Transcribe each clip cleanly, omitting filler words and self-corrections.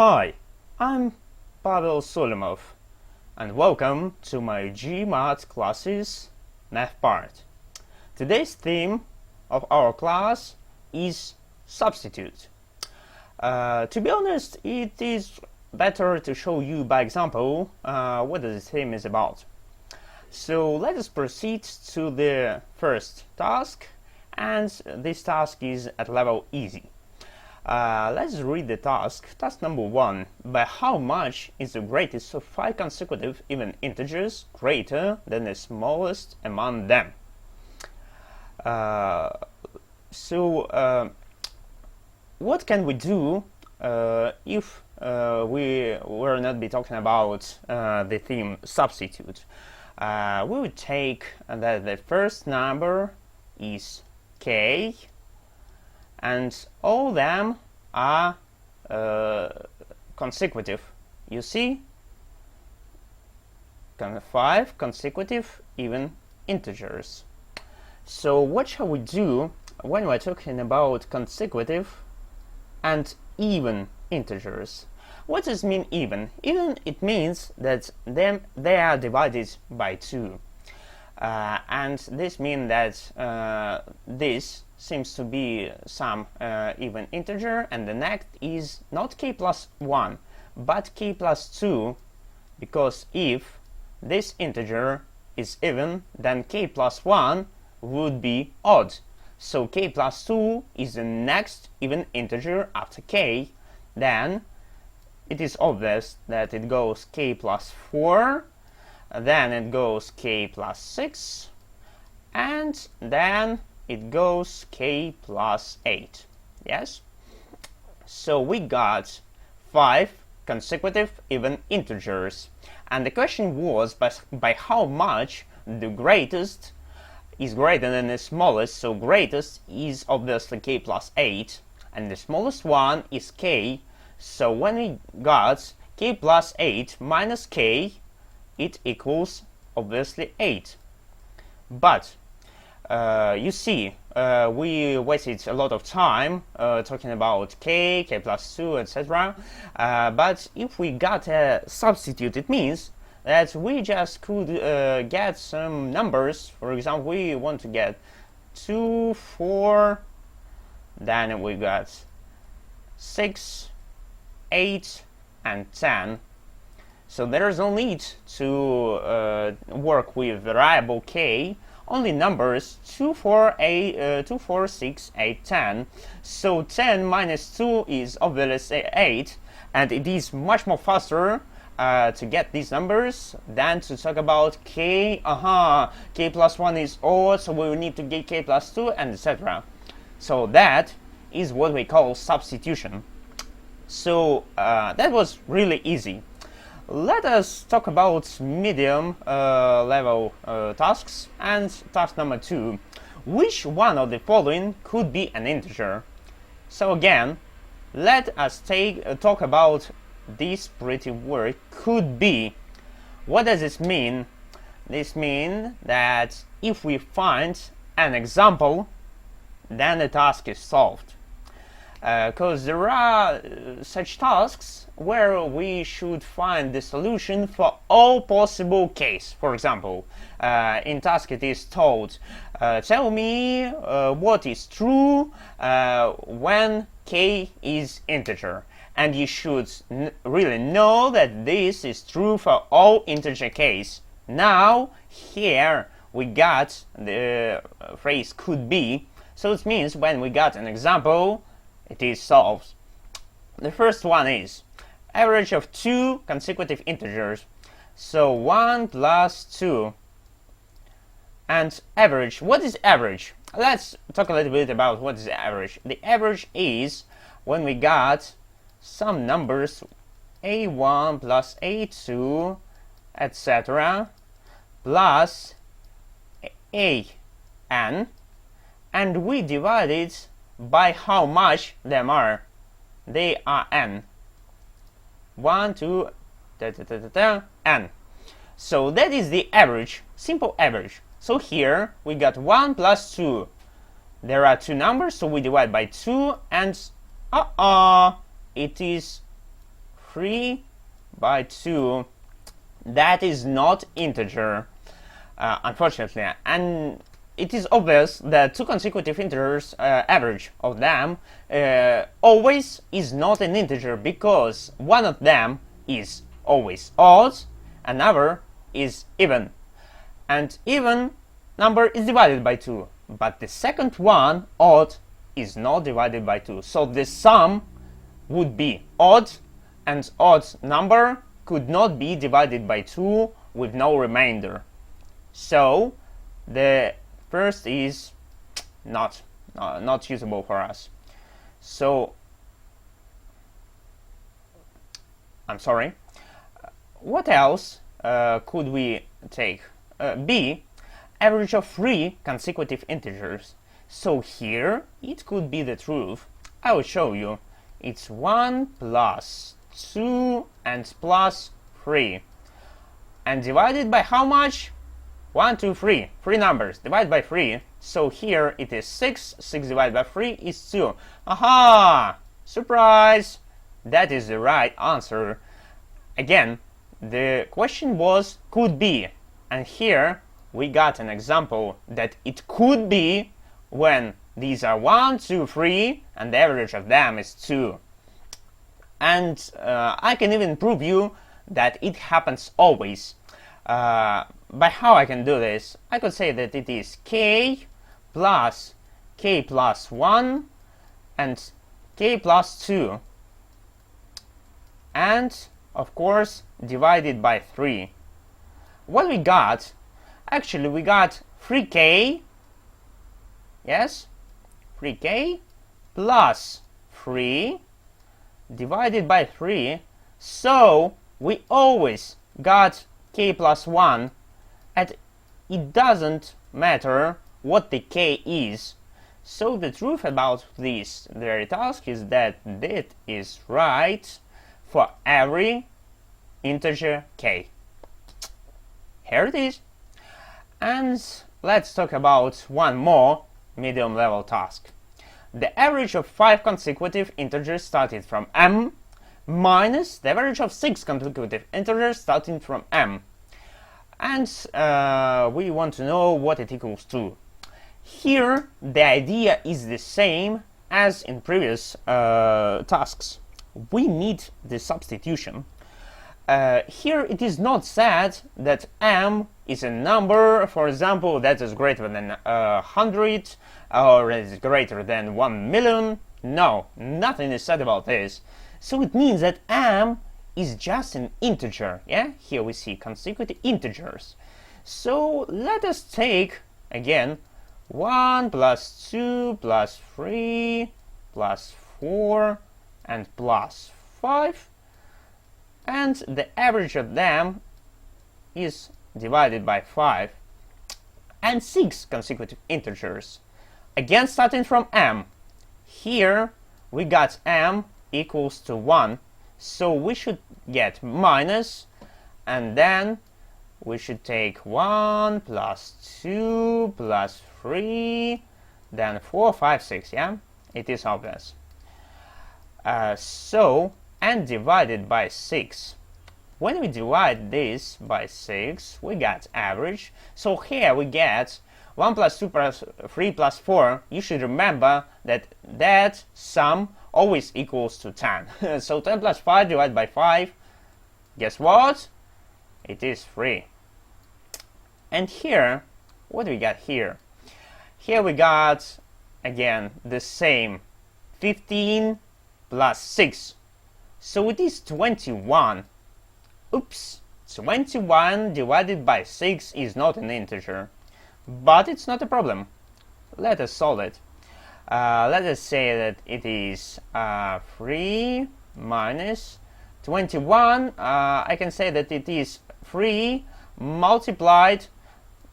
Hi, I'm Pavel Solimov, and welcome to my Gmat classes math part. Today's theme of our class is substitute. To be honest, it is better to show you by example what the theme is about. So let us proceed to the first task, and this task is at level easy. Let's read the task. Task number 1. By how much is the greatest of 5 consecutive even integers greater than the smallest among them? What can we do if we were not be talking about the theme substitute? We would take that the first number is k, and all them are consecutive. You see, 5 consecutive even integers. So what shall we do when we're talking about consecutive and even integers? What does mean even? Even, it means that they are divided by 2. And this means that this seems to be some even integer, and the next is not k plus 1 but k plus 2, because if this integer is even, then k plus 1 would be odd. So k plus 2 is the next even integer after k. Then it is obvious that it goes k plus 4, then it goes k plus 6, and then it goes k plus 8. Yes? So we got 5 consecutive even integers. And the question was by how much the greatest is greater than the smallest. So greatest is obviously k plus 8, and the smallest one is k. So when we got k plus 8 minus k, it equals obviously 8. But you see, we wasted a lot of time talking about k plus 2, etc. But if we got a substitute, it means that we just could get some numbers. For example, we want to get 2, 4, then we got 6, 8, and 10. So there is no need to work with variable k, only numbers 2, 4, 6, 8, 10. So 10 minus 2 is obviously 8, and it is much more faster to get these numbers than to talk about k. K plus 1 is odd, so we will need to get k plus 2, and etc. So that is what we call substitution. So that was really easy. Let us talk about medium level tasks, and task number 2. Which one of the following could be an integer? So again, let us talk about this pretty word, could be. What does this mean? This means that if we find an example, then the task is solved. Because there are such tasks where we should find the solution for all possible cases. For example, in task it is told, tell me what is true when k is integer. And you should really know that this is true for all integer case. Now, here we got the phrase could be, so it means when we got an example, it is solved. The first one is average of 2 consecutive integers. So 1 plus 2. And average. What is average? Let's talk a little bit about what is average. The average is when we got some numbers a1 plus a2, etc., plus an, and we divide it by how much them are. They are n. 1, 2, n. So that is the average, simple average. So here we got 1 plus 2. There are 2 numbers, so we divide by 2, and it is 3 by 2, that is not integer, unfortunately, and it is obvious that two consecutive integers, average of them, always is not an integer, because one of them is always odd, another is even, and even number is divided by 2, but the second one, odd, is not divided by 2, so the sum would be odd, and odd number could not be divided by 2 with no remainder. So the first is not usable for us. So I'm sorry. What else could we take? B, average of 3 consecutive integers. So here it could be the truth. I will show you. It's 1 plus 2 and plus 3. And divided by how much? 1, 2, 3. 3 numbers. Divide by 3. So here it is 6. 6 divided by 3 is 2. Aha! Surprise! That is the right answer. Again, the question was could be. And here we got an example that it could be when these are 1, 2, 3, and the average of them is 2. And I can even prove you that it happens always. By how I can do this? I could say that it is k plus 1 and k plus 2, and of course divided by 3. What we got? Actually we got 3k, yes, 3k plus 3 divided by 3, so we always got k plus 1, and it doesn't matter what the k is. So the truth about this very task is that it is right for every integer k. Here it is. And let's talk about one more medium level task. The average of 5 consecutive integers starting from m minus the average of 6 consecutive integers starting from m. And we want to know what it equals to. Here the idea is the same as in previous tasks. We need the substitution. Here it is not said that m is a number, for example, that is greater than 100 or is greater than 1 million. No, nothing is said about this. So it means that m is just an integer. Yeah, here we see consecutive integers. So let us take again 1 plus 2 plus 3 plus 4 and plus 5, and the average of them is divided by 5, and 6 consecutive integers, again starting from m. Here we got m equals to 1, so we should get minus, and then we should take 1 plus 2 plus 3, then 4, 5, 6, yeah? It is obvious. And divided by 6. When we divide this by 6, we get average. So here we get 1 plus 2 plus 3 plus 4. You should remember that that sum always equals to 10. So 10 plus 5 divided by 5, guess what? It is 3. And here, what do we got here? Here we got, again, the same 15 plus 6. So it is 21. Oops, 21 divided by 6 is not an integer. But it's not a problem. Let us solve it. Let us say that it is 3 minus 21. I can say that it is 3 multiplied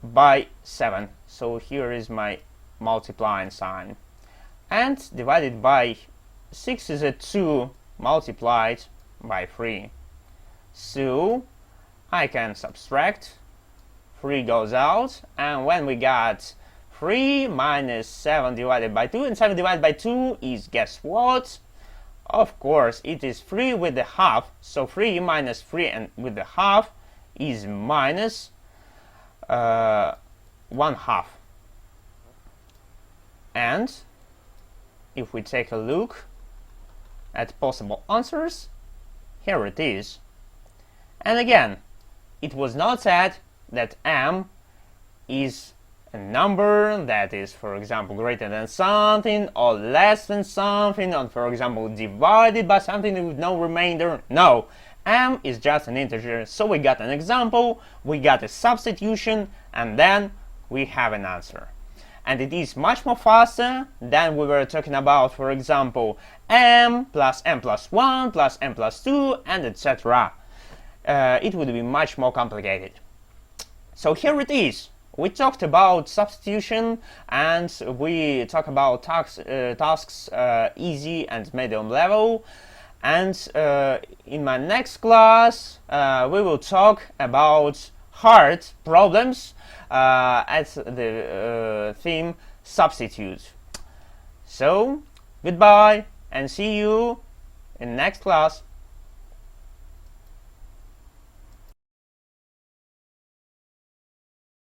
by 7. So here is my multiplying sign. And divided by 6 is a 2 multiplied by 3. So I can subtract. 3 goes out, and when we got 3 minus 7 divided by 2, and 7 divided by 2 is, guess what? Of course, it is 3 with the half, so 3 minus 3 and with the half is minus 1/2. And if we take a look at possible answers, here it is. And again, it was not said that m is a number that is, for example, greater than something or less than something, or for example divided by something with no remainder. No, m is just an integer. So we got an example, we got a substitution, and then we have an answer. And it is much more faster than we were talking about, for example, m plus m plus 1 plus m plus 2 and etc. It would be much more complicated. So here it is. We talked about substitution, and we talk about tasks easy and medium level. And in my next class, we will talk about hard problems at the theme substitute. So, goodbye, and see you in next class.